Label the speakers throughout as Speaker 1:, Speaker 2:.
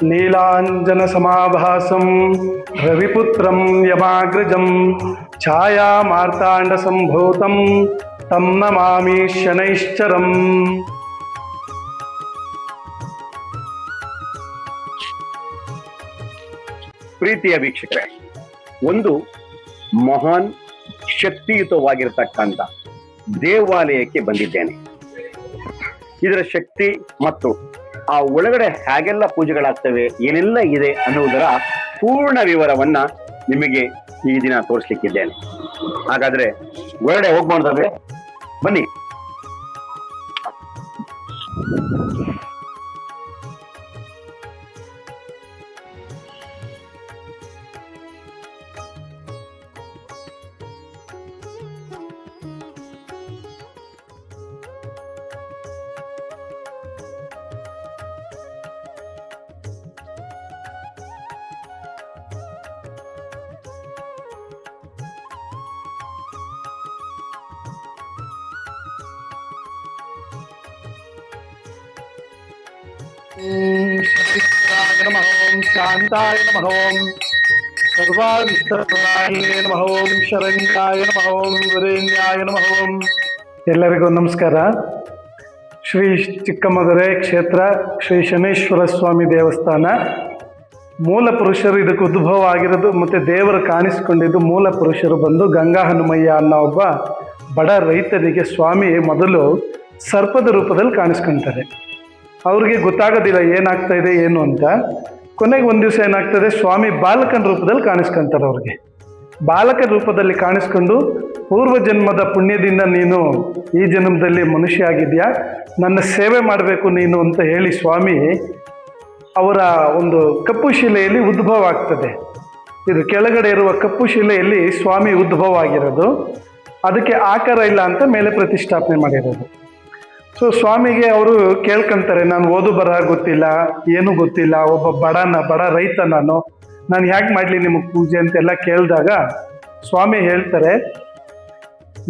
Speaker 1: ನೀಲಾಂಜನಸಮಾಭಾಸಂ ರವಿಪುತ್ರಂ ಯಮಾಗ್ರಜಂ ಛಾಯಾಮಾರ್ತಾಂಡಸಂಭೂತಂ ತಂ ನಮಾಮಿ ಶನೈಶ್ಚರಂ.
Speaker 2: ಪ್ರೀತಿಯ ವೀಕ್ಷಕರೇ, ಒಂದು ಮಹಾನ್ ಶಕ್ತಿಯುತವಾಗಿರತಕ್ಕಂಥ ದೇವಾಲಯಕ್ಕೆ ಬಂದಿದ್ದೇನೆ. ಇದರ ಶಕ್ತಿ ಮತ್ತು ಆ ಒಳಗಡೆ ಹೇಗೆಲ್ಲ ಪೂಜೆಗಳಾಗ್ತವೆ, ಏನೆಲ್ಲ ಇದೆ ಅನ್ನುವುದರ ಪೂರ್ಣ ವಿವರವನ್ನ ನಿಮಗೆ ಈ ದಿನ ತೋರಿಸ್ಲಿಕ್ಕಿದ್ದೇನೆ. ಹಾಗಾದ್ರೆ ಒಳಗಡೆ ಹೋಗ್ಬಾರ್ದಲ್ವೇ? ಬನ್ನಿ.
Speaker 1: ನಮಃ ಓಂ ಶಾಂತಾಯ ನಮಃ ಓಂ ಸರ್ವಾಭಿಷ್ಟಪ್ರದಾಯ ನಮಃ ಓಂ ಶರಣ್ಯಾಯ ನಮಃ ಓಂ ವರೇಣ್ಯಾಯ ನಮಃ ಓಂ. ಎಲ್ಲರಿಗೂ ನಮಸ್ಕಾರ. ಶ್ರೀ ಚಿಕ್ಕಮದುರೆ ಕ್ಷೇತ್ರ ಶ್ರೀ ಶನೇಶ್ವರ ಸ್ವಾಮಿ ದೇವಸ್ಥಾನ ಮೂಲ ಪುರುಷರು ಇದಕ್ಕೆ ಉದ್ಭವ ಆಗಿರೋದು ಮತ್ತು ದೇವರು ಕಾಣಿಸ್ಕೊಂಡಿದ್ದು ಮೂಲ ಪುರುಷರು ಬಂದು ಗಂಗಾ ಹನುಮಯ್ಯ ಅನ್ನೋ ಒಬ್ಬ ಬಡ ರೈತನಿಗೆ ಸ್ವಾಮಿ ಮೊದಲು ಸರ್ಪದ ರೂಪದಲ್ಲಿ ಕಾಣಿಸ್ಕೊಳ್ತಾರೆ. ಅವ್ರಿಗೆ ಗೊತ್ತಾಗೋದಿಲ್ಲ ಏನಾಗ್ತಾ ಇದೆ ಏನು ಅಂತ. ಕೊನೆಗೆ ಒಂದು ದಿವಸ ಏನಾಗ್ತದೆ, ಸ್ವಾಮಿ ಬಾಲಕನ ರೂಪದಲ್ಲಿ ಕಾಣಿಸ್ಕೊಂತಾರೆ. ಅವ್ರಿಗೆ ಬಾಲಕ ರೂಪದಲ್ಲಿ ಕಾಣಿಸ್ಕೊಂಡು ಪೂರ್ವ ಜನ್ಮದ ಪುಣ್ಯದಿಂದ ನೀನು ಈ ಜನ್ಮದಲ್ಲಿ ಮನುಷ್ಯ ಆಗಿದೆಯಾ, ನನ್ನ ಸೇವೆ ಮಾಡಬೇಕು ನೀನು ಅಂತ ಹೇಳಿ ಸ್ವಾಮಿ ಅವರ ಒಂದು ಕಪ್ಪು ಶಿಲೆಯಲ್ಲಿ ಉದ್ಭವ ಆಗ್ತದೆ. ಇದು ಕೆಳಗಡೆ ಇರುವ ಕಪ್ಪು ಶಿಲೆಯಲ್ಲಿ ಸ್ವಾಮಿ ಉದ್ಭವ ಆಗಿರೋದು, ಅದಕ್ಕೆ ಆಕಾರ ಇಲ್ಲ ಅಂತ ಮೇಲೆ ಪ್ರತಿಷ್ಠಾಪನೆ ಮಾಡಿರೋದು. ಸೊ ಸ್ವಾಮಿಗೆ ಅವರು ಕೇಳ್ಕೊಂತಾರೆ, ನಾನು ಓದು ಬರಹ ಗೊತ್ತಿಲ್ಲ, ಏನೂ ಗೊತ್ತಿಲ್ಲ, ಒಬ್ಬ ಬಡ ರೈತ, ನಾನು ಹೇಗೆ ಮಾಡಲಿ ನಿಮಗೆ ಪೂಜೆ ಅಂತೆಲ್ಲ ಕೇಳಿದಾಗ ಸ್ವಾಮಿ ಹೇಳ್ತಾರೆ,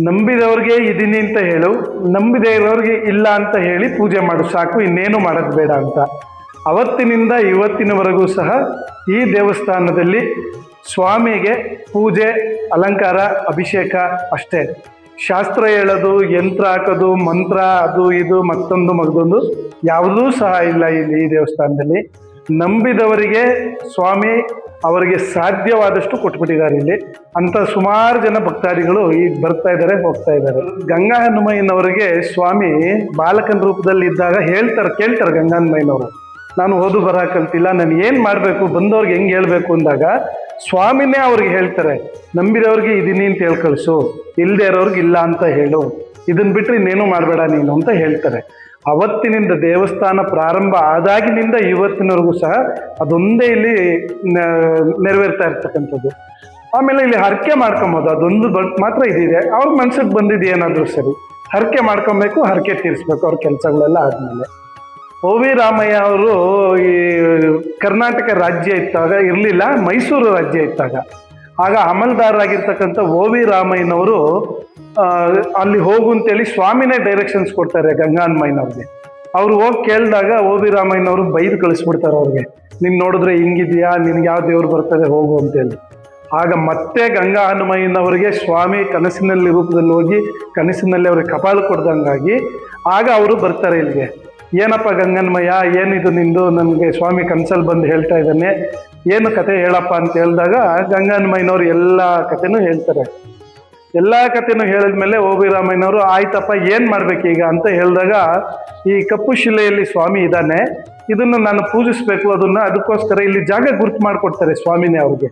Speaker 1: ನಂಬಿದವ್ರಿಗೆ ಇದೀನಿ ಅಂತ ಹೇಳು, ನಂಬಿದೇ ಇರೋರಿಗೆ ಇಲ್ಲ ಅಂತ ಹೇಳಿ ಪೂಜೆ ಮಾಡು ಸಾಕು, ಇನ್ನೇನು ಮಾಡೋದು ಬೇಡ ಅಂತ. ಅವತ್ತಿನಿಂದ ಇವತ್ತಿನವರೆಗೂ ಸಹ ಈ ದೇವಸ್ಥಾನದಲ್ಲಿ ಸ್ವಾಮಿಗೆ ಪೂಜೆ, ಅಲಂಕಾರ, ಅಭಿಷೇಕ ಅಷ್ಟೇ. ಶಾಸ್ತ್ರ ಹೇಳೋದು, ಯಂತ್ರ ಹಾಕೋದು, ಮಂತ್ರ ಅದು ಇದು ಮತ್ತೊಂದು ಮಗದೊಂದು ಯಾವುದೂ ಸಹ ಇಲ್ಲ ಇಲ್ಲಿ ಈ ದೇವಸ್ಥಾನದಲ್ಲಿ. ನಂಬಿದವರಿಗೆ ಸ್ವಾಮಿ ಅವರಿಗೆ ಸಾಧ್ಯವಾದಷ್ಟು ಕೊಟ್ಬಿಟ್ಟಿದ್ದಾರೆ ಇಲ್ಲಿ. ಅಂತ ಸುಮಾರು ಜನ ಭಕ್ತಾದಿಗಳು ಈಗ ಬರ್ತಾ ಇದ್ದಾರೆ, ಹೋಗ್ತಾ ಇದ್ದಾರೆ. ಗಂಗಾ ಹನುಮಯ್ಯನವರಿಗೆ ಸ್ವಾಮಿ ಬಾಲಕನ ರೂಪದಲ್ಲಿ ಇದ್ದಾಗ ಕೇಳ್ತಾರೆ ಗಂಗಾ ಹನುಮಯ್ಯನವರು, ನಾನು ಓದು ಬರಹ ಕಲ್ತಿಲ್ಲ, ನಾನು ಏನು ಮಾಡಬೇಕು, ಬಂದವ್ರಿಗೆ ಹೆಂಗೆ ಹೇಳಬೇಕು ಅಂದಾಗ ಸ್ವಾಮಿನೇ ಅವ್ರಿಗೆ ಹೇಳ್ತಾರೆ, ನಂಬಿದವ್ರಿಗೆ ಇದೀನಿ ಅಂತ ಹೇಳಿ ಕಳಿಸು, ಇಲ್ಲದೆ ಇರೋರ್ಗೆ ಇಲ್ಲ ಅಂತ ಹೇಳು, ಇದನ್ನು ಬಿಟ್ಟರೆ ಇನ್ನೇನು ಮಾಡಬೇಡ ನೀನು ಅಂತ ಹೇಳ್ತಾರೆ. ಅವತ್ತಿನಿಂದ ದೇವಸ್ಥಾನ ಪ್ರಾರಂಭ ಆದಾಗಿನಿಂದ ಇವತ್ತಿನವರೆಗೂ ಸಹ ಅದೊಂದೇ ಇಲ್ಲಿ ನೆರವೇರ್ತಾ ಇರ್ತಕ್ಕಂಥದ್ದು. ಆಮೇಲೆ ಇಲ್ಲಿ ಹರಕೆ ಮಾಡ್ಕೊಬೋದು, ಅದೊಂದು ಮಾತ್ರ ಇದಿದೆ. ಅವ್ರ ಮನ್ಸಿಗೆ ಬಂದಿದ್ದು ಏನಾದರೂ ಸರಿ ಹರಕೆ ಮಾಡ್ಕೊಬೇಕು, ಹರಕೆ ತೀರಿಸ್ಬೇಕು ಅವ್ರ ಕೆಲಸಗಳೆಲ್ಲ ಆದಮೇಲೆ. ಓ ವಿ ರಾಮಯ್ಯ ಅವರು ಈ ಕರ್ನಾಟಕ ರಾಜ್ಯ ಇದ್ದಾಗ ಇರಲಿಲ್ಲ, ಮೈಸೂರು ರಾಜ್ಯ ಇದ್ದಾಗ, ಆಗ ಅಮಲ್ದಾರರಾಗಿರ್ತಕ್ಕಂಥ ಓ ವಿ ರಾಮಯ್ಯನವರು ಅಲ್ಲಿ ಹೋಗು ಅಂತೇಳಿ ಸ್ವಾಮಿನೇ ಡೈರೆಕ್ಷನ್ಸ್ ಕೊಡ್ತಾರೆ ಗಂಗಾ ಹನುಮಯ್ಯನವ್ರಿಗೆ. ಅವ್ರು ಹೋಗಿ ಕೇಳಿದಾಗ ಓ ವಿ ರಾಮಯ್ಯನವರು ಬೈದು ಕಳಿಸ್ಬಿಡ್ತಾರೆ ಅವ್ರಿಗೆ, ನೀನು ನೋಡಿದ್ರೆ ಹಿಂಗಿದೆಯಾ, ನಿನ್ಗೆ ಯಾವ ದೇವ್ರು ಬರ್ತದೆ ಹೋಗು ಅಂತೇಳಿ. ಆಗ ಮತ್ತೆ ಗಂಗಾ ಹನುಮಯ್ಯನವರಿಗೆ ಸ್ವಾಮಿ ಕನಸಿನಲ್ಲಿ ರೂಪದಲ್ಲಿ ಹೋಗಿ ಕನಸಿನಲ್ಲಿ ಅವ್ರಿಗೆ ಕಪಾಲು ಕೊಡ್ದಂಗಾಗಿ ಆಗ ಅವರು ಬರ್ತಾರೆ ಇಲ್ಲಿಗೆ. ಏನಪ್ಪ ಗಂಗನ್ಮಯ್ಯ, ಏನಿದು ನಿಂದು, ನನಗೆ ಸ್ವಾಮಿ ಕನಸಲ್ಲಿ ಬಂದು ಹೇಳ್ತಾ ಇದ್ದಾನೆ, ಏನು ಕತೆ ಹೇಳಪ್ಪ ಅಂತ ಹೇಳಿದಾಗ ಗಂಗನ್ಮಯ್ಯನವ್ರು ಎಲ್ಲ ಕಥೆನೂ ಹೇಳ್ತಾರೆ. ಎಲ್ಲ ಕಥೆನೂ ಹೇಳಿದ್ಮೇಲೆ ಓ ವಿ ರಾಮಯ್ಯನವರು ಆಯ್ತಪ್ಪ ಏನು ಮಾಡ್ಬೇಕೀಗ ಅಂತ ಹೇಳಿದಾಗ, ಈ ಕಪ್ಪು ಶಿಲೆಯಲ್ಲಿ ಸ್ವಾಮಿ ಇದ್ದಾನೆ, ಇದನ್ನು ನಾನು ಪೂಜಿಸ್ಬೇಕು, ಅದಕ್ಕೋಸ್ಕರ ಇಲ್ಲಿ ಜಾಗ ಗುರುತು ಮಾಡಿಕೊಡ್ತಾರೆ ಸ್ವಾಮಿನೇ ಅವ್ರಿಗೆ.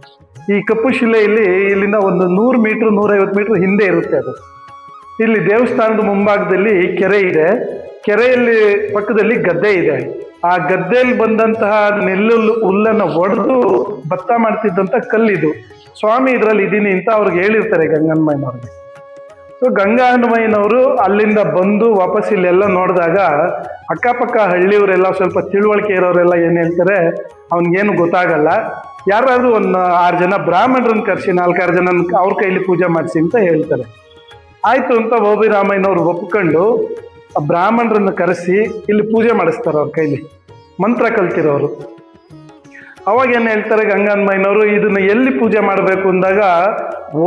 Speaker 1: ಈ ಕಪ್ಪು ಶಿಲೆಯಲ್ಲಿ ಇಲ್ಲಿಂದ ಒಂದು 100 ಮೀಟ್ರ್ 150 ಮೀಟ್ರ್ ಹಿಂದೆ ಇರುತ್ತೆ ಅದು. ಇಲ್ಲಿ ದೇವಸ್ಥಾನದ ಮುಂಭಾಗದಲ್ಲಿ ಕೆರೆ ಇದೆ, ಕೆರೆಯಲ್ಲಿ ಪಕ್ಕದಲ್ಲಿ ಗದ್ದೆ ಇದೆ. ಆ ಗದ್ದೆಯಲ್ಲಿ ಬಂದಂತಹ ಹುಲ್ಲನ್ನು ಒಡೆದು ಭತ್ತ ಮಾಡ್ತಿದ್ದಂಥ ಕಲ್ಲಿದು. ಸ್ವಾಮಿ ಇದರಲ್ಲಿ ಇದ್ದೀನಿ ಅಂತ ಅವ್ರಿಗೆ ಹೇಳಿರ್ತಾರೆ ಗಂಗನ್ಮಯ್ಯನವ್ರಿಗೆ. ಸೊ ಗಂಗಾ ಹನುಮಯ್ಯನವರು ಅಲ್ಲಿಂದ ಬಂದು ವಾಪಸ್ ಇಲ್ಲೆಲ್ಲ ನೋಡಿದಾಗ ಅಕ್ಕಪಕ್ಕ ಹಳ್ಳಿಯವರೆಲ್ಲ ಸ್ವಲ್ಪ ತಿಳುವಳಿಕೆ ಇರೋರೆಲ್ಲ ಏನು ಹೇಳ್ತಾರೆ, ಅವ್ನಿಗೇನು ಗೊತ್ತಾಗಲ್ಲ, ಯಾರಾದರೂ ಒಂದು 6 ಜನ ಬ್ರಾಹ್ಮಣರನ್ನು ಕರೆಸಿ 4-6 ಜನ ಅವ್ರ ಕೈಲಿ ಪೂಜೆ ಮಾಡಿಸಿ ಅಂತ ಹೇಳ್ತಾರೆ. ಆಯಿತು ಅಂತ ಓ ವಿ ರಾಮಯ್ಯನವ್ರು ಒಪ್ಕೊಂಡು ಬ್ರಾಹ್ಮಣರನ್ನು ಕರೆಸಿ ಇಲ್ಲಿ ಪೂಜೆ ಮಾಡಿಸ್ತಾರೆ ಅವ್ರ ಕೈಲಿ, ಮಂತ್ರ ಕಲ್ತಿರೋರು. ಅವಾಗ ಏನು ಹೇಳ್ತಾರೆ ಗಂಗಾನ್ಮಯ್ಯನವರು, ಇದನ್ನ ಎಲ್ಲಿ ಪೂಜೆ ಮಾಡಬೇಕು ಅಂದಾಗ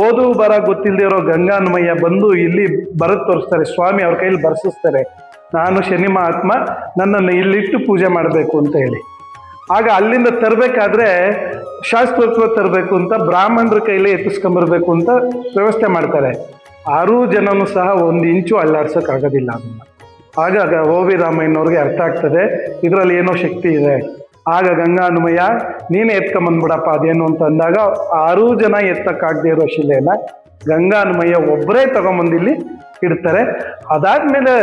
Speaker 1: ಓದು ಬರ ಗೊತ್ತಿಲ್ಲದೆ ಇರೋ ಗಂಗಾನ್ಮಯ್ಯ ಬಂದು ಇಲ್ಲಿ ಬರೆದು ತೋರಿಸ್ತಾರೆ. ಸ್ವಾಮಿ ಅವ್ರ ಕೈಯಲ್ಲಿ ಬರ್ಸಿಸ್ತಾರೆ, ನಾನು ಶನಿ ಮಹಾತ್ಮ, ನನ್ನನ್ನು ಇಲ್ಲಿಟ್ಟು ಪೂಜೆ ಮಾಡಬೇಕು ಅಂತ ಹೇಳಿ. ಆಗ ಅಲ್ಲಿಂದ ತರಬೇಕಾದ್ರೆ ಶಾಸ್ತ್ರೋತ್ಸವ ತರಬೇಕು ಅಂತ ಬ್ರಾಹ್ಮಣರ ಕೈಲೇ ಎತ್ತಿಸ್ಕೊಂಬರ್ಬೇಕು ಅಂತ ವ್ಯವಸ್ಥೆ ಮಾಡ್ತಾರೆ. 6 ಜನನೂ ಸಹ 1 ಇಂಚು ಅಲ್ಲಾಡ್ಸೋಕ್ಕಾಗೋದಿಲ್ಲ ಅದನ್ನು. ಆಗ ಓ ವಿ ರಾಮಯ್ಯನವ್ರಿಗೆ ಅರ್ಥ ಆಗ್ತದೆ, ಇದರಲ್ಲಿ ಏನೋ ಶಕ್ತಿ ಇದೆ. ಆಗ ಗಂಗಾನ್ಮಯ್ಯ ನೀನೇ ಎತ್ಕೊಂಬಂದ್ಬಿಡಪ್ಪ ಅದೇನು ಅಂತ ಅಂದಾಗ 6 ಜನ ಎತ್ತಕ್ಕಾಗದೇ ಇರೋ ಶಿಲೆನ ಗಂಗಾನ್ಮಯ್ಯ ಒಬ್ಬರೇ ತಗೊಂಬಂದಿಲ್ಲಿ ಇಡ್ತಾರೆ. ಅದಾದ್ಮೇಲೆ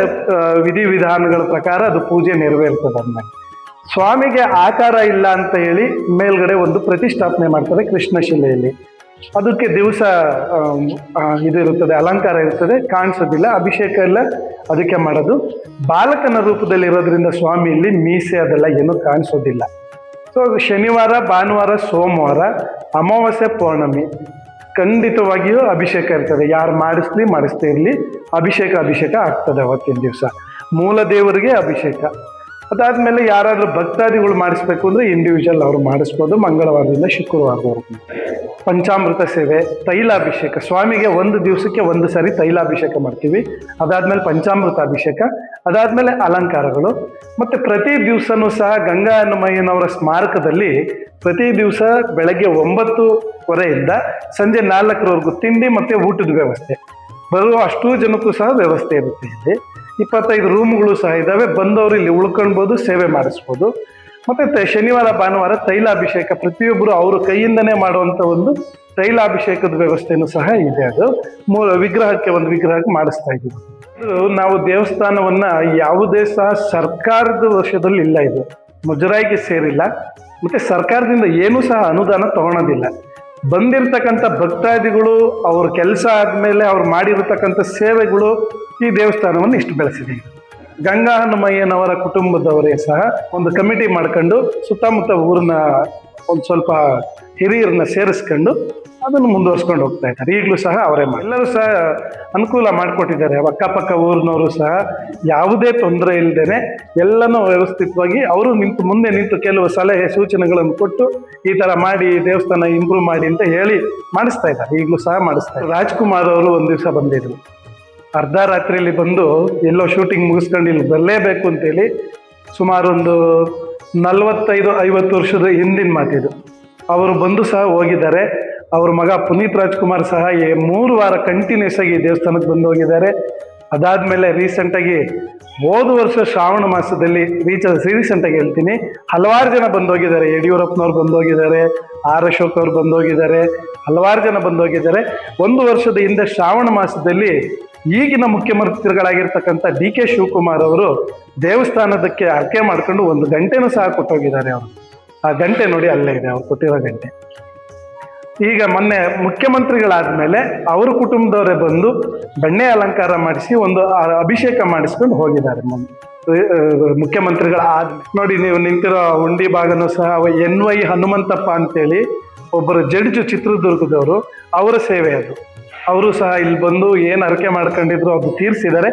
Speaker 1: ವಿಧಿವಿಧಾನಗಳ ಪ್ರಕಾರ ಅದು ಪೂಜೆ ನೆರವೇರ್ತದೆ. ಅಂದಾಗ ಸ್ವಾಮಿಗೆ ಆಕಾರ ಇಲ್ಲ ಅಂತ ಹೇಳಿ ಮೇಲ್ಗಡೆ ಒಂದು ಪ್ರತಿಷ್ಠಾಪನೆ ಮಾಡ್ತಾರೆ ಕೃಷ್ಣ ಶಿಲೆಯಲ್ಲಿ. ಅದಕ್ಕೆ ದಿವಸ ಇದಿರುತ್ತದೆ, ಅಲಂಕಾರ ಇರ್ತದೆ, ಕಾಣಿಸೋದಿಲ್ಲ. ಅಭಿಷೇಕ ಎಲ್ಲ ಅದಕ್ಕೆ ಮಾಡೋದು. ಬಾಲಕನ ರೂಪದಲ್ಲಿರೋದ್ರಿಂದ ಸ್ವಾಮಿ ಇಲ್ಲಿ ಮೀಸೆ ಅದೆಲ್ಲ ಏನೂ ಕಾಣಿಸೋದಿಲ್ಲ. ಸೊ ಶನಿವಾರ, ಭಾನುವಾರ, ಸೋಮವಾರ, ಅಮಾವಾಸ್ಯೆ, ಪೌರ್ಣಮಿ ಖಂಡಿತವಾಗಿಯೂ ಅಭಿಷೇಕ ಇರ್ತದೆ. ಯಾರು ಮಾಡಿಸ್ತೇ ಇರಲಿ ಅಭಿಷೇಕ ಆಗ್ತದೆ ಅವತ್ತಿನ ದಿವಸ. ಮೂಲ ದೇವರಿಗೆ ಅಭಿಷೇಕ. ಅದಾದಮೇಲೆ ಯಾರಾದರೂ ಭಕ್ತಾದಿಗಳು ಮಾಡಿಸ್ಬೇಕು ಅಂದರೆ ಇಂಡಿವಿಜುವಲ್ ಅವರು ಮಾಡಿಸ್ಬೋದು. ಮಂಗಳವಾರದಿಂದ ಶುಕ್ರವಾರದವರೆಗೂ ಪಂಚಾಮೃತ ಸೇವೆ, ತೈಲಾಭಿಷೇಕ. ಸ್ವಾಮಿಗೆ 1 ದಿವಸಕ್ಕೆ 1 ಸರಿ ತೈಲಾಭಿಷೇಕ ಮಾಡ್ತೀವಿ. ಅದಾದಮೇಲೆ ಪಂಚಾಮೃತ ಅಭಿಷೇಕ, ಅದಾದಮೇಲೆ ಅಲಂಕಾರಗಳು. ಮತ್ತು ಪ್ರತಿ ದಿವಸನೂ ಸಹ ಗಂಗಾನ್ಮಯ್ಯನವರ ಸ್ಮಾರಕದಲ್ಲಿ ಪ್ರತಿ ದಿವಸ ಬೆಳಗ್ಗೆ 9:15 ಸಂಜೆ 4:00ವರೆಗೂ ತಿಂಡಿ ಮತ್ತು ಊಟದ ವ್ಯವಸ್ಥೆ. ಬರುವ ಅಷ್ಟೂ ಜನಕ್ಕೂ ಸಹ ವ್ಯವಸ್ಥೆ ಇರುತ್ತೆ. ಇಲ್ಲಿ 25 ರೂಮ್ಗಳು ಸಹ ಇದ್ದಾವೆ. ಬಂದವರು ಇಲ್ಲಿ ಉಳ್ಕೊಳ್ಬೋದು, ಸೇವೆ ಮಾಡಿಸ್ಬೋದು. ಮತ್ತು ಶನಿವಾರ, ಭಾನುವಾರ ತೈಲಾಭಿಷೇಕ ಪ್ರತಿಯೊಬ್ಬರು ಅವ್ರ ಕೈಯಿಂದನೇ ಮಾಡುವಂಥ ಒಂದು ತೈಲಾಭಿಷೇಕದ ವ್ಯವಸ್ಥೆನೂ ಸಹ ಇದೆ. ಅದು ವಿಗ್ರಹಕ್ಕೆ ಒಂದು ವಿಗ್ರಹಕ್ಕೆ ಮಾಡಿಸ್ತಾ ಇದ್ದೀವಿ. ನಾವು ದೇವಸ್ಥಾನವನ್ನು ಯಾವುದೇ ಸಹ ಸರ್ಕಾರದ ವಶದಲ್ಲಿ ಇಲ್ಲ. ಇದು ಮುಜರಾಯಿಗೆ ಸೇರಿಲ್ಲ. ಮತ್ತು ಸರ್ಕಾರದಿಂದ ಏನೂ ಸಹ ಅನುದಾನ ತಗೊಳೋದಿಲ್ಲ. ಬಂದಿರತಕ್ಕಂಥ ಭಕ್ತಾದಿಗಳು ಅವ್ರ ಕೆಲಸ ಆದಮೇಲೆ ಅವ್ರು ಮಾಡಿರತಕ್ಕಂಥ ಸೇವೆಗಳು ಈ ದೇವಸ್ಥಾನವನ್ನು ಇಷ್ಟು ಬೆಳೆಸಿದೆ. ಗಂಗಾನ್ಮಯ್ಯನವರ ಕುಟುಂಬದವರೇ ಸಹ ಒಂದು ಕಮಿಟಿ ಮಾಡ್ಕೊಂಡು ಸುತ್ತಮುತ್ತ ಊರನ್ನ ಒಂದು ಸ್ವಲ್ಪ ಹಿರಿಯರನ್ನ ಸೇರಿಸ್ಕೊಂಡು ಅದನ್ನು ಮುಂದುವರ್ಸ್ಕೊಂಡು ಹೋಗ್ತಾ ಇದ್ದಾರೆ. ಈಗಲೂ ಸಹ ಅವರೇ ಎಲ್ಲರೂ ಸಹ ಅನುಕೂಲ ಮಾಡಿಕೊಟ್ಟಿದ್ದಾರೆ. ಅಕ್ಕಪಕ್ಕ ಊರಿನವರು ಸಹ ಯಾವುದೇ ತೊಂದರೆ ಇಲ್ಲದೇ ಎಲ್ಲನೂ ವ್ಯವಸ್ಥಿತವಾಗಿ ಅವರು ಮುಂದೆ ನಿಂತು ಕೆಲವು ಸಲಹೆ ಸೂಚನೆಗಳನ್ನು ಕೊಟ್ಟು ಈ ಥರ ಮಾಡಿ ದೇವಸ್ಥಾನ ಇಂಪ್ರೂವ್ ಮಾಡಿ ಅಂತ ಹೇಳಿ ಮಾಡಿಸ್ತಾ ಇದ್ದಾರೆ. ಈಗಲೂ ಸಹ ಮಾಡಿಸ್ತಾ ಇದ್ದಾರೆ. ರಾಜ್ಕುಮಾರ್ ಅವರು ಒಂದು ದಿವಸ ಬಂದಿದ್ರು. ಅರ್ಧ ರಾತ್ರಿಯಲ್ಲಿ ಬಂದು ಎಲ್ಲೋ ಶೂಟಿಂಗ್ ಮುಗಿಸ್ಕೊಂಡು ಇಲ್ಲಿ ಬರಲೇಬೇಕು ಅಂತೇಳಿ ಸುಮಾರು ಒಂದು 45-50 ವರ್ಷದ ಹಿಂದಿನ ಮಾತಿದು. ಅವರು ಬಂದು ಸಹ ಹೋಗಿದ್ದಾರೆ. ಅವ್ರ ಮಗ ಪುನೀತ್ ರಾಜ್ಕುಮಾರ್ ಸಹ 3 ವಾರ ಕಂಟಿನ್ಯೂಸ್ ಆಗಿ ದೇವಸ್ಥಾನಕ್ಕೆ ಬಂದು ಹೋಗಿದ್ದಾರೆ. ಅದಾದಮೇಲೆ ರೀಸೆಂಟಾಗಿ ಹೋದ ವರ್ಷ ಶ್ರಾವಣ ಮಾಸದಲ್ಲಿ ರೀಸೆಂಟಾಗಿ ಹೇಳ್ತೀನಿ, ಹಲವಾರು ಜನ ಬಂದೋಗಿದ್ದಾರೆ. ಯಡಿಯೂರಪ್ಪನವ್ರು ಬಂದೋಗಿದ್ದಾರೆ, ಆರ್ ಅಶೋಕ್ ಅವ್ರು ಬಂದೋಗಿದ್ದಾರೆ, ಹಲವಾರು ಜನ ಬಂದೋಗಿದ್ದಾರೆ. 1 ವರ್ಷದ ಹಿಂದೆ ಶ್ರಾವಣ ಮಾಸದಲ್ಲಿ ಈಗಿನ ಮುಖ್ಯಮಂತ್ರಿಗಳಾಗಿರ್ತಕ್ಕಂಥ ಡಿ ಕೆ ಶಿವಕುಮಾರ್ ಅವರು ದೇವಸ್ಥಾನದಕ್ಕೆ ಹರಕೆ ಮಾಡ್ಕೊಂಡು 1 ಗಂಟೆನೂ ಸಹ ಕೊಟ್ಟೋಗಿದ್ದಾರೆ. ಅವರು ಆ ಗಂಟೆ ನೋಡಿ ಅಲ್ಲೇ ಇದೆ, ಅವ್ರು ಕೊಟ್ಟಿರೋ ಗಂಟೆ. ಈಗ ಮೊನ್ನೆ ಮುಖ್ಯಮಂತ್ರಿಗಳಾದ್ಮೇಲೆ ಅವ್ರ ಕುಟುಂಬದವರೇ ಬಂದು ಬೆಣ್ಣೆ ಅಲಂಕಾರ ಮಾಡಿಸಿ ಒಂದು ಅಭಿಷೇಕ ಮಾಡಿಸ್ಕೊಂಡು ಹೋಗಿದ್ದಾರೆ. ಮುಖ್ಯಮಂತ್ರಿಗಳ ನೋಡಿ, ನೀವು ನಿಂತಿರೋ ಹುಂಡಿ ಭಾಗನೂ ಸಹ NY ಹನುಮಂತಪ್ಪ ಅಂತೇಳಿ ಒಬ್ಬರು ಜಡ್ಜು ಚಿತ್ರದುರ್ಗದವರು, ಅವರ ಸೇವೆ ಅದು. ಅವರು ಸಹ ಇಲ್ಲಿ ಬಂದು ಏನು ಹರಕೆ ಮಾಡ್ಕೊಂಡಿದ್ರು ಅದು ತೀರಿಸಿದ್ದಾರೆ.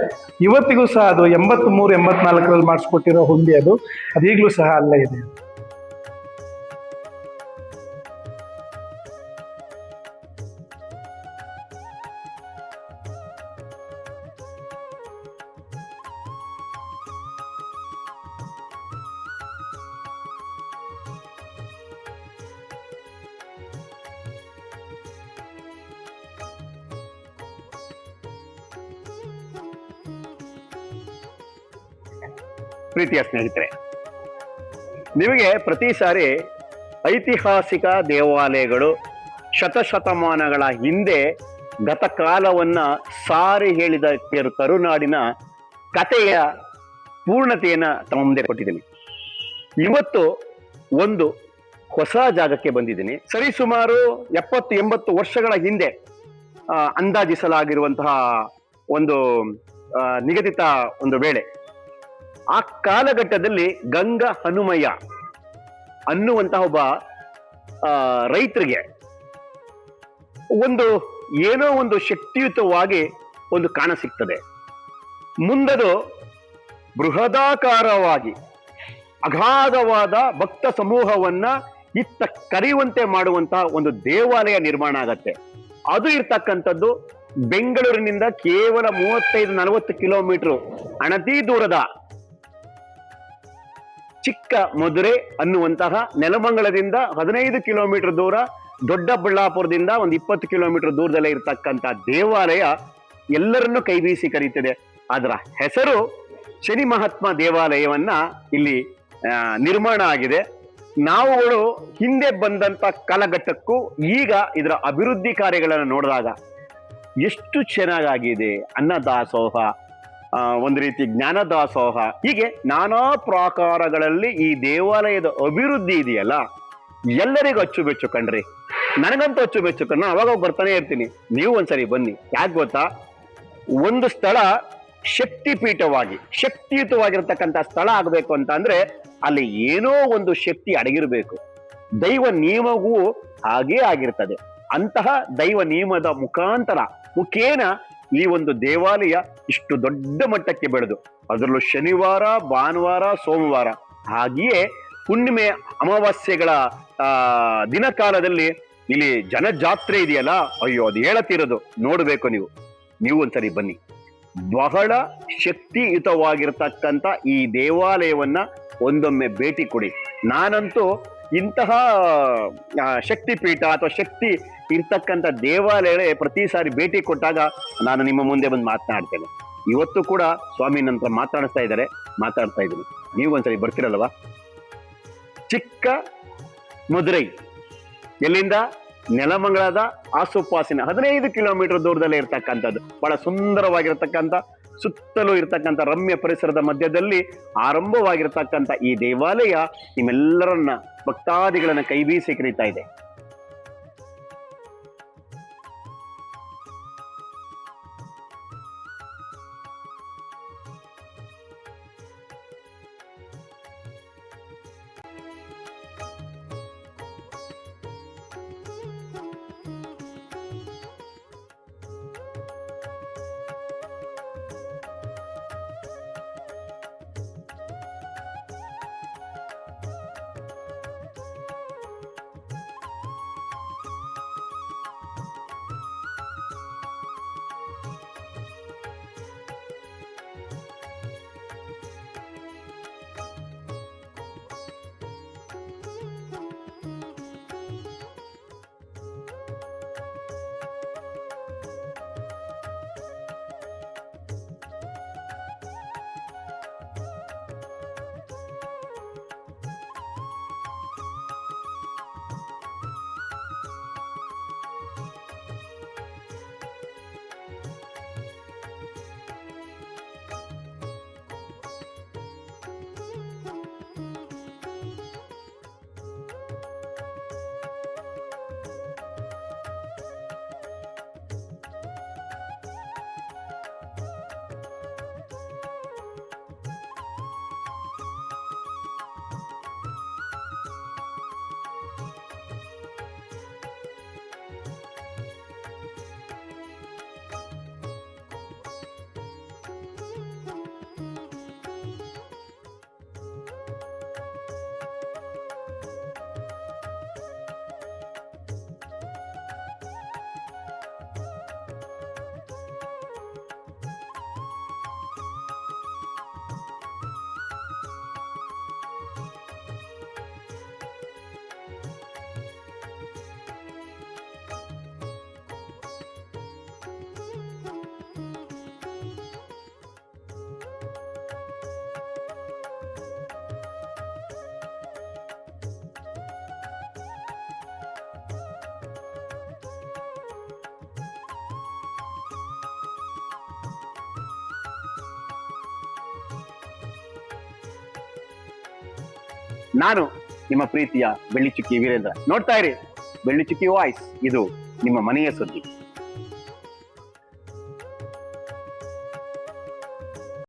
Speaker 1: ಇವತ್ತಿಗೂ ಸಹ ಅದು 83-84ರಲ್ಲಿ ಮಾಡಿಸ್ಕೊಟ್ಟಿರೋ ಹುಂಡಿ ಅದು ಈಗಲೂ ಸಹ ಅಲ್ಲೇ ಇದೆ.
Speaker 2: ಪ್ರೀತಿಯ ಸ್ನೇಹಿತರೆ, ನಿಮಗೆ ಪ್ರತಿ ಸಾರಿ ಐತಿಹಾಸಿಕ ದೇವಾಲಯಗಳು ಶತಶತಮಾನಗಳ ಹಿಂದೆ ಗತಕಾಲವನ್ನ ಸಾರಿ ಹೇಳಿದ ಕರುನಾಡಿನ ಕಥೆಯ ಪೂರ್ಣತೆಯನ್ನು ತಮ್ಮ ಮುಂದೆ ಕೊಟ್ಟಿದ್ದೀನಿ. ಇವತ್ತು ಒಂದು ಹೊಸ ಜಾಗಕ್ಕೆ ಬಂದಿದ್ದೀನಿ. ಸರಿಸುಮಾರು 70-80 ವರ್ಷಗಳ ಹಿಂದೆ ಅಂದಾಜಿಸಲಾಗಿರುವಂತಹ ಒಂದು ನಿಗದಿತ ಒಂದು ವೇಳೆ, ಆ ಕಾಲಘಟ್ಟದಲ್ಲಿ ಗಂಗಾ ಹನುಮಯ್ಯ ಅನ್ನುವಂತಹ ಒಬ್ಬ ರೈತರಿಗೆ ಏನೋ ಒಂದು ಶಕ್ತಿಯುತವಾಗಿ ಒಂದು ಕಾಣ ಸಿಗ್ತದೆ. ಮುಂದದು ಬೃಹದಾಕಾರವಾಗಿ ಅಗಾಧವಾದ ಭಕ್ತ ಸಮೂಹವನ್ನ ಇತ್ತ ಕರೆಯುವಂತೆ ಮಾಡುವಂತಹ ಒಂದು ದೇವಾಲಯ ನಿರ್ಮಾಣ ಆಗತ್ತೆ. ಅದು ಇರ್ತಕ್ಕಂಥದ್ದು ಬೆಂಗಳೂರಿನಿಂದ ಕೇವಲ 35-40 ಕಿಲೋಮೀಟರ್ ಅಣತಿ ದೂರದ ಚಿಕ್ಕ ಮಧುರೆ ಅನ್ನುವಂತಹ ನೆಲಮಂಗಲದಿಂದ 15 ಕಿಲೋಮೀಟರ್ ದೂರ, ದೊಡ್ಡಬಳ್ಳಾಪುರದಿಂದ ಒಂದು 20 ಕಿಲೋಮೀಟರ್ ದೂರದಲ್ಲೇ ಇರ್ತಕ್ಕಂಥ ದೇವಾಲಯ ಎಲ್ಲರನ್ನೂ ಕೈ ಬೀಸಿ ಕರೀತಿದೆ. ಅದರ ಹೆಸರು ಶನಿ ಮಹಾತ್ಮ ದೇವಾಲಯವನ್ನ ಇಲ್ಲಿ ನಿರ್ಮಾಣ ಆಗಿದೆ. ನಾವುಗಳು ಹಿಂದೆ ಬಂದಂತ ಕಾಲಘಟ್ಟಕ್ಕೂ ಈಗ ಇದರ ಅಭಿವೃದ್ಧಿ ಕಾರ್ಯಗಳನ್ನು ನೋಡಿದಾಗ ಎಷ್ಟು ಚೆನ್ನಾಗಿದೆ. ಅನ್ನದಾಸೋಹ, ಒಂದು ರೀತಿ ಜ್ಞಾನದಾಸೋಹ, ಹೀಗೆ ನಾನಾ ಪ್ರಾಕಾರಗಳಲ್ಲಿ ಈ ದೇವಾಲಯದ ಅಭಿವೃದ್ಧಿ ಇದೆಯಲ್ಲ, ಎಲ್ಲರಿಗೂ ಅಚ್ಚುಮೆಚ್ಚು ಕಣ್ರಿ. ನನಗಂತೂ ಅಚ್ಚುಮೆಚ್ಚು ಕಣ್ಣು. ಅವಾಗ ಬರ್ತಾನೆ ಇರ್ತೀನಿ. ನೀವು ಒಂದ್ಸರಿ ಬನ್ನಿ. ಯಾಕೆ ಗೊತ್ತಾ, ಒಂದು ಸ್ಥಳ ಶಕ್ತಿಪೀಠವಾಗಿ ಶಕ್ತಿಯುತವಾಗಿರ್ತಕ್ಕಂಥ ಸ್ಥಳ ಆಗಬೇಕು ಅಂತ ಅಂದ್ರೆ ಅಲ್ಲಿ ಏನೋ ಒಂದು ಶಕ್ತಿ ಅಡಗಿರ್ಬೇಕು. ದೈವ ನಿಯಮವೂ ಹಾಗೇ ಆಗಿರ್ತದೆ. ಅಂತಹ ದೈವ ನಿಯಮದ ಮುಖೇನ ಈ ಒಂದು ದೇವಾಲಯ ಇಷ್ಟು ದೊಡ್ಡ ಮಟ್ಟಕ್ಕೆ ಬೆಳೆದು, ಅದರಲ್ಲೂ ಶನಿವಾರ, ಭಾನುವಾರ, ಸೋಮವಾರ, ಹಾಗೆಯೇ ಹುಣ್ಣಿಮೆ ಅಮಾವಾಸ್ಯೆಗಳ ದಿನಕಾಲದಲ್ಲಿ ಇಲ್ಲಿ ಜನಜಾತ್ರೆ ಇದೆಯಲ್ಲ, ಅಯ್ಯೋ ಅದು ಹೇಳತಿರೋದು. ನೋಡ್ಬೇಕು ನೀವು ಒಂದ್ಸರಿ ಬನ್ನಿ. ಬಹಳ ಶಕ್ತಿಯುತವಾಗಿರ್ತಕ್ಕಂಥ ಈ ದೇವಾಲಯವನ್ನ ಒಂದೊಮ್ಮೆ ಭೇಟಿ ಕೊಡಿ. ನಾನಂತೂ ಇಂತಹ ಶಕ್ತಿಪೀಠ ಅಥವಾ ಶಕ್ತಿ ಇರ್ತಕ್ಕಂಥ ದೇವಾಲಯ ಪ್ರತಿ ಸಾರಿ ಭೇಟಿ ಕೊಟ್ಟಾಗ ನಾನು ನಿಮ್ಮ ಮುಂದೆ ಬಂದು ಮಾತನಾಡ್ತೇನೆ. ಇವತ್ತು ಕೂಡ ಸ್ವಾಮಿ ನಂತರ ಮಾತಾಡ್ತಾ ಇದ್ದೀನಿ. ನೀವು ಒಂದ್ಸರಿ ಬರ್ತಿರಲ್ವಾ? ಚಿಕ್ಕ ಮಧುರೈ ಎಲ್ಲಿಂದ? ನೆಲಮಂಗಲದ ಆಸುಪಾಸಿನ 15 ಕಿಲೋಮೀಟರ್ ದೂರದಲ್ಲೇ ಇರ್ತಕ್ಕಂಥದ್ದು. ಬಹಳ ಸುಂದರವಾಗಿರ್ತಕ್ಕಂಥ, ಸುತ್ತಲೂ ಇರ್ತಕ್ಕಂಥ ರಮ್ಯ ಪರಿಸರದ ಮಧ್ಯದಲ್ಲಿ ಆರಂಭವಾಗಿರ್ತಕ್ಕಂಥ ಈ ದೇವಾಲಯ ನಿಮ್ಮೆಲ್ಲರನ್ನ ಭಕ್ತಾದಿಗಳನ್ನ ಕೈ ಬೀಸಿ ಕರೀತಾ ಇದೆ. ನಾನು ನಿಮ್ಮ ಪ್ರೀತಿಯ ಬೆಳ್ಳಿಚುಕ್ಕಿ ವೀರೇಂದ್ರ. ನೋಡ್ತಾ ಇರಿ ಬೆಳ್ಳಿಚುಕ್ಕಿ ವಾಯ್ಸ್. ಇದು ನಿಮ್ಮ ಮನೆಯ ಸುದ್ದಿ.